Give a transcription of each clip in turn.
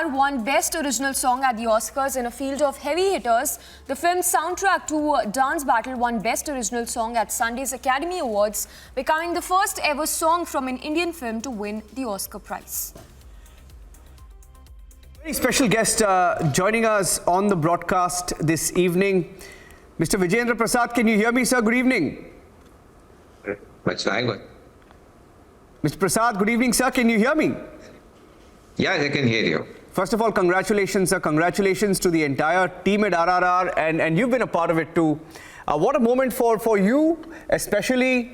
RRR won Best Original Song at the Oscars in a field of heavy hitters. The film's soundtrack to Dance Battle won Best Original Song at Sunday's Academy Awards, becoming the first ever song from an Indian film to win the Oscar prize. Very special guest joining us on the broadcast this evening. Mr. Vijayendra Prasad, can you hear me, sir? Good evening. Mr. Prasad, good evening, sir. Can you hear me? Yeah, I can hear you. First of all, congratulations, sir. Congratulations to the entire team at RRR, and you've been a part of it too. What a moment for you, especially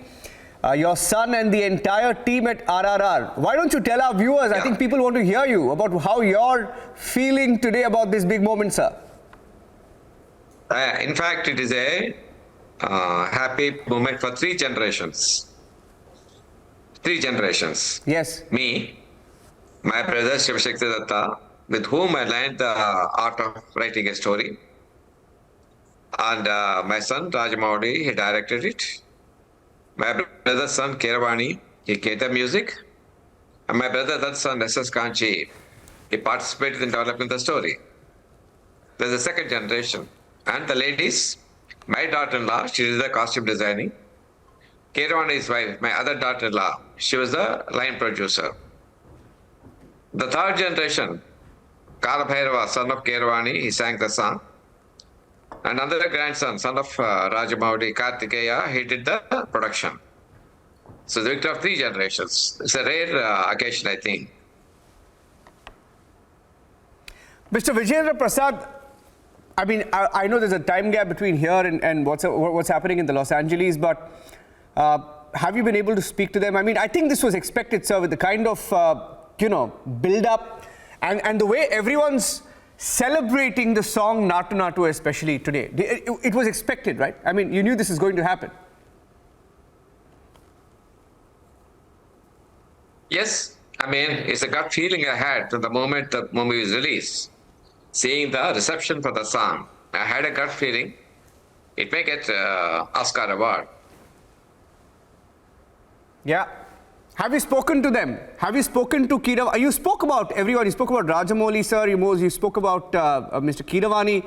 your son and the entire team at RRR. Why don't you tell our viewers, I think people want to hear you, about how you're feeling today about this big moment, sir. In fact, it is a happy moment for three generations. Three generations. Yes. Me, my brother Srivastava, with whom I learned the art of writing a story. And my son Rajamouli, he directed it. My brother's son Keeravaani, he gave the music. And my brother's son S.S. Kanchi, he participated in developing the story. There's a second generation. And the ladies, my daughter-in-law, she is the costume designing. Keeravaani's wife, my other daughter-in-law, she was the line producer. The third generation, Kalabhairava, son of Keeravaani, he sang the song. And another grandson, son of Rajamouli, Kartikeya, he did the production. So the victor of three generations. It's a rare occasion, I think. Mr. Vijayendra Prasad, I mean, I know there's a time gap between here and what's happening in the Los Angeles, but have you been able to speak to them? I mean, I think this was expected, sir, with the kind of, build-up and the way everyone's celebrating the song Naatu Naatu, especially today. It was expected, right? I mean, you knew this is going to happen. Yes, I mean, it's a gut feeling I had from the moment the movie was released. Seeing the reception for the song, I had a gut feeling it may get Oscar award. Yeah. Have you spoken to them? Have you spoken to Keeravaani? You spoke about everyone. You spoke about Rajamouli, sir. You spoke about Mr. Keeravaani.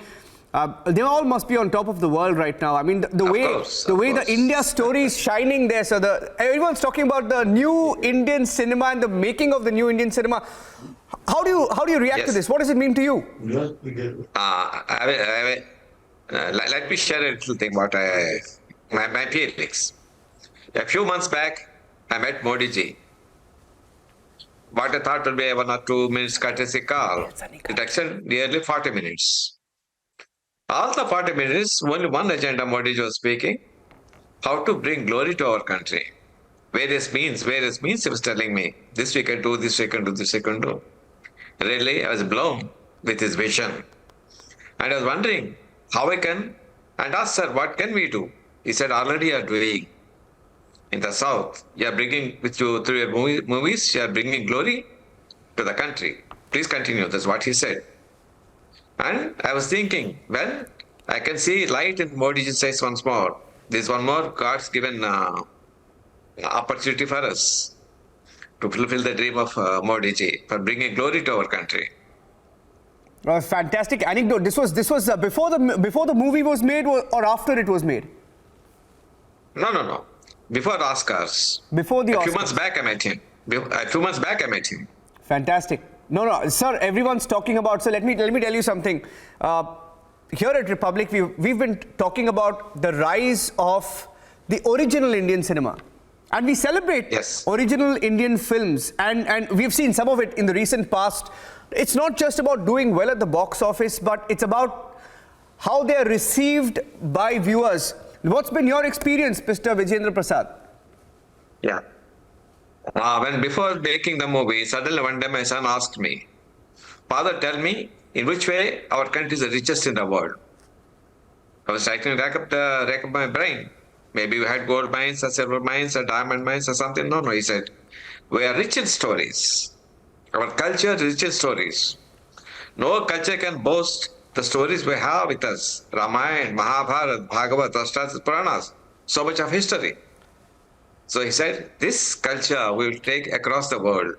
They all must be on top of the world right now. I mean, the way the India story is shining there, sir. Everyone's talking about the new Indian cinema and the making of the new Indian cinema. How do you react to this? What does it mean to you? Let me share a little thing about my feelings. A few months back, I met Modi ji. What I thought would be a 1 or 2 minutes courtesy call, it extended nearly 40 minutes. All the 40 minutes, only one agenda Modi ji was speaking, how to bring glory to our country. Various means he was telling me, this we can do, this we can do, this we can do. Really, I was blown with his vision. And I was wondering how I can, and asked, sir, what can we do? He said, already you are doing. In the South, you are bringing, through your movies, you are bringing glory to the country. Please continue, that's what he said. And I was thinking, well, I can see light in Modi ji's eyes once more. There's one more God's given opportunity for us to fulfill the dream of Modi ji, for bringing glory to our country. Fantastic anecdote. This was before the movie was made or after it was made? No. Before the Oscars. Before the Oscars. A few months back I met him. Fantastic. No, sir, everyone's talking about, so let me tell you something. Here at Republic, we've been talking about the rise of the original Indian cinema. And we celebrate original Indian films. And we've seen some of it in the recent past. It's not just about doing well at the box office, but it's about how they're received by viewers. What's been your experience, Mr. Vijayendra Prasad? Yeah. Before making the movie, suddenly one day my son asked me, Father, tell me, in which way our country is the richest in the world? I was trying to rack up my brain. Maybe we had gold mines or silver mines or diamond mines or something. No, he said, we are rich in stories. Our culture is rich in stories. No culture can boast the stories we have with us, Ramayana, Mahabharata, Bhagavad, Ashtas, Puranas, so much of history. So he said, this culture we will take across the world.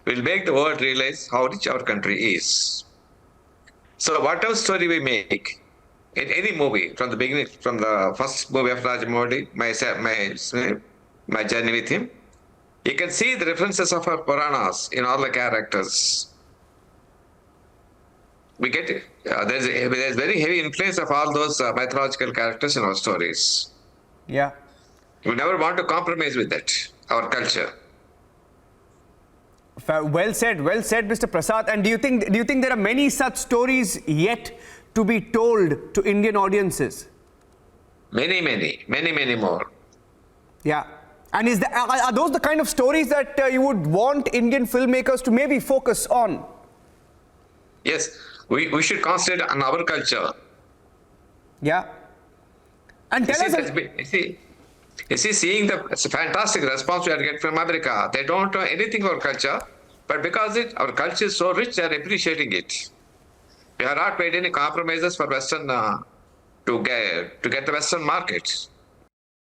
will make the world realize how rich our country is. So whatever story we make in any movie, from the beginning, from the first movie of Rajamouli, my journey with him, you can see the references of our Puranas in all the characters. We get it. There's very heavy influence of all those mythological characters in our stories. Yeah. We never want to compromise with that, our culture. Well said, Mr. Prasad. And do you think there are many such stories yet to be told to Indian audiences? Many more. Yeah. And are those the kind of stories that you would want Indian filmmakers to maybe focus on? Yes, we should concentrate on our culture. Yeah. And tell us. You see, seeing it's a fantastic response we are getting from America. They don't know anything about culture, but because our culture is so rich, they are appreciating it. We have not made any compromises for Western to get the Western markets.